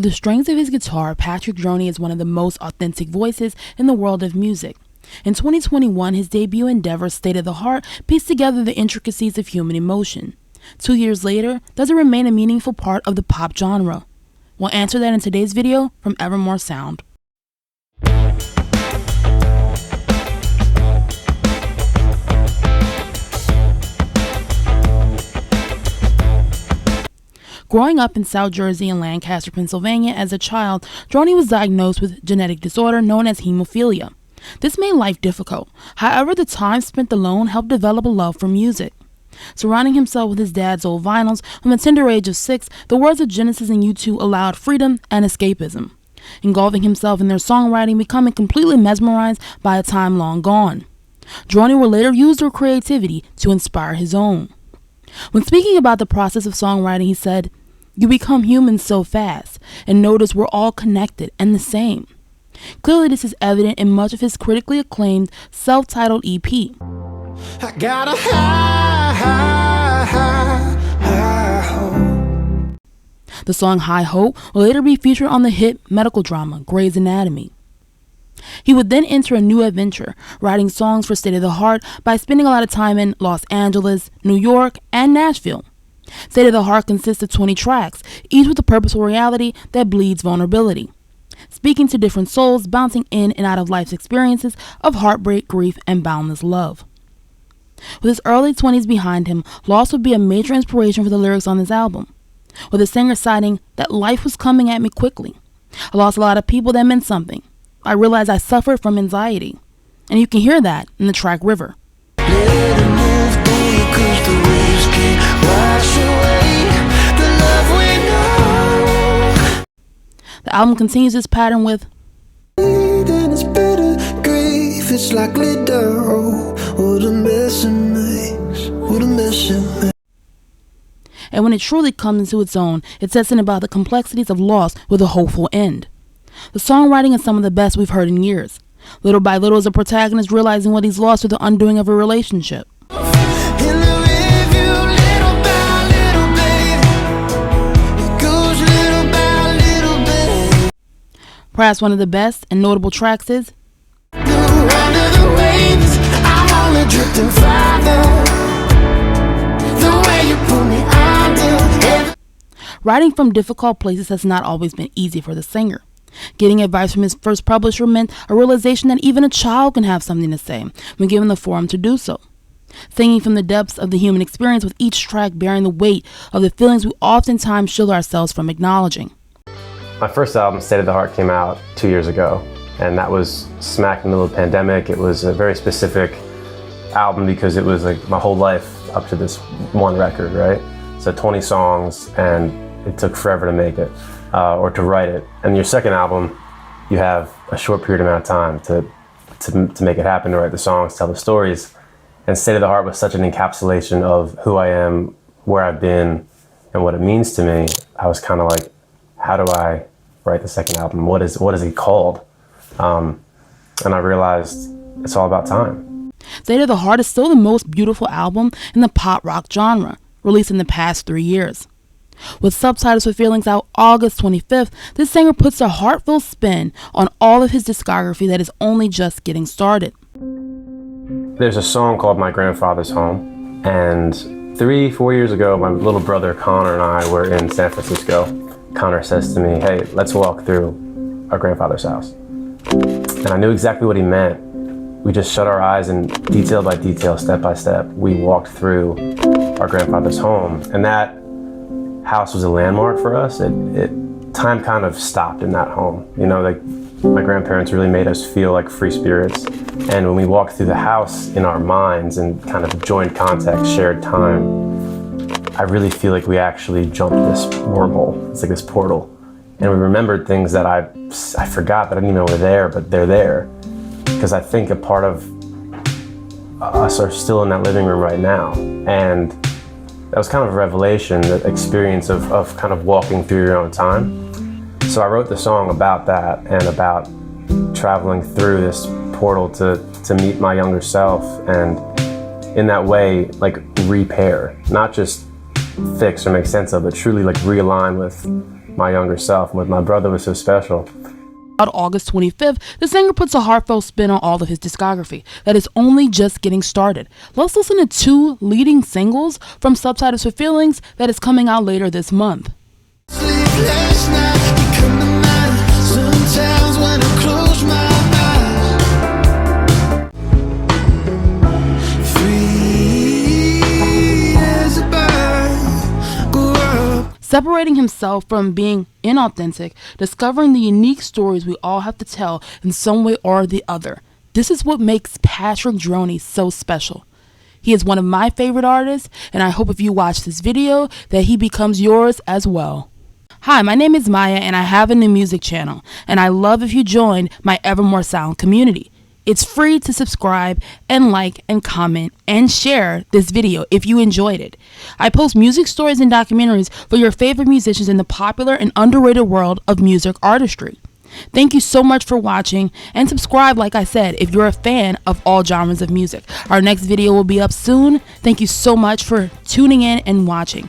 The strings of his guitar, Patrick Droney is one of the most authentic voices in the world of music. In 2021, his debut endeavor, State of the Heart, pieced together the intricacies of human emotion. 2 years later, does it remain a meaningful part of the pop genre? We'll answer that in today's video from Evermore Sound. Growing up in South Jersey and Lancaster, Pennsylvania as a child, Droney was diagnosed with a genetic disorder known as hemophilia. This made life difficult. However, the time spent alone helped develop a love for music. Surrounding himself with his dad's old vinyls from the tender age of 6, the words of Genesis and U2 allowed freedom and escapism. Engulfing himself in their songwriting, becoming completely mesmerized by a time long gone. Droney would later use their creativity to inspire his own. When speaking about the process of songwriting, he said, "You become human so fast, and notice we're all connected and the same." Clearly, this is evident in much of his critically acclaimed self-titled EP. I got a high hope. The song High Hope will later be featured on the hit medical drama Grey's Anatomy. He would then enter a new adventure, writing songs for State of the Heart by spending a lot of time in Los Angeles, New York, and Nashville. State of the Heart consists of 20 tracks, each with a purposeful reality that bleeds vulnerability, speaking to different souls bouncing in and out of life's experiences of heartbreak, grief, and boundless love. With his early 20s behind him, loss would be a major inspiration for the lyrics on this album, with the singer citing that life was coming at me quickly. I lost a lot of people that meant something. I realized I suffered from anxiety. And you can hear that in the track River. The album continues this pattern with it's like glitter, what a mess it makes, what a mess it makes. And when it truly comes into its own, it says something about the complexities of loss with a hopeful end. The songwriting is some of the best we've heard in years. Little by little is the protagonist realizing what he's lost through the undoing of a relationship. Perhaps one of the best and notable tracks is Writing from difficult places has not always been easy for the singer. Getting advice from his first publisher meant a realization that even a child can have something to say when given the forum to do so. Singing from the depths of the human experience, with each track bearing the weight of the feelings we oftentimes shield ourselves from acknowledging. My first album, State of the Heart, came out 2 years ago, and that was smack in the middle of the pandemic. It was a very specific album because it was like my whole life up to this one record, right? So 20 songs, and it took forever to make it, or to write it. And your second album, you have a short period amount of time to make it happen, to write the songs, tell the stories. And State of the Heart was such an encapsulation of who I am, where I've been, and what it means to me. I was kind of like, how do I write the second album? What is it called? And I realized it's all about time. State of the Heart is still the most beautiful album in the pop rock genre, released in the past 3 years. With Subtitles for Feelings out August 25th, this singer puts a heartfelt spin on all of his discography that is only just getting started. There's a song called My Grandfather's Home, and 3-4 years ago, my little brother Connor and I were in San Francisco. Connor says to me, "Hey, let's walk through our grandfather's house." And I knew exactly what he meant. We just shut our eyes and detail by detail, step by step, we walked through our grandfather's home. And that house was a landmark for us. Time kind of stopped in that home. You know, like my grandparents really made us feel like free spirits. And when we walked through the house in our minds and kind of joined context, shared time, I really feel like we actually jumped this wormhole. It's like this portal. And we remembered things that I forgot, that I didn't even know were there, but they're there. Because I think a part of us are still in that living room right now. And that was kind of a revelation, the experience of kind of walking through your own time. So I wrote the song about that and about traveling through this portal to meet my younger self, and in that way, like repair, not just fix or make sense of, but truly like realign with my younger self. With my brother was so special. On August 25th, the singer puts a heartfelt spin on all of his discography that is only just getting started. Let's listen to 2 leading singles from Subtitles for Feelings that is coming out later this month. Sleepless nights become the night. Sometimes when I close my eyes, free as a bird, go up. Separating himself from being inauthentic, discovering the unique stories we all have to tell in some way or the other. This is what makes Patrick Droney so special. He is one of my favorite artists, and I hope if you watch this video that he becomes yours as well. Hi, my name is Maya, and I have a new music channel, and I love if you join my Evermore Sound community. It's free to subscribe and like and comment and share this video if you enjoyed it. I post music stories and documentaries for your favorite musicians in the popular and underrated world of music artistry. Thank you so much for watching, and subscribe, like I said, if you're a fan of all genres of music. Our next video will be up soon. Thank you so much for tuning in and watching.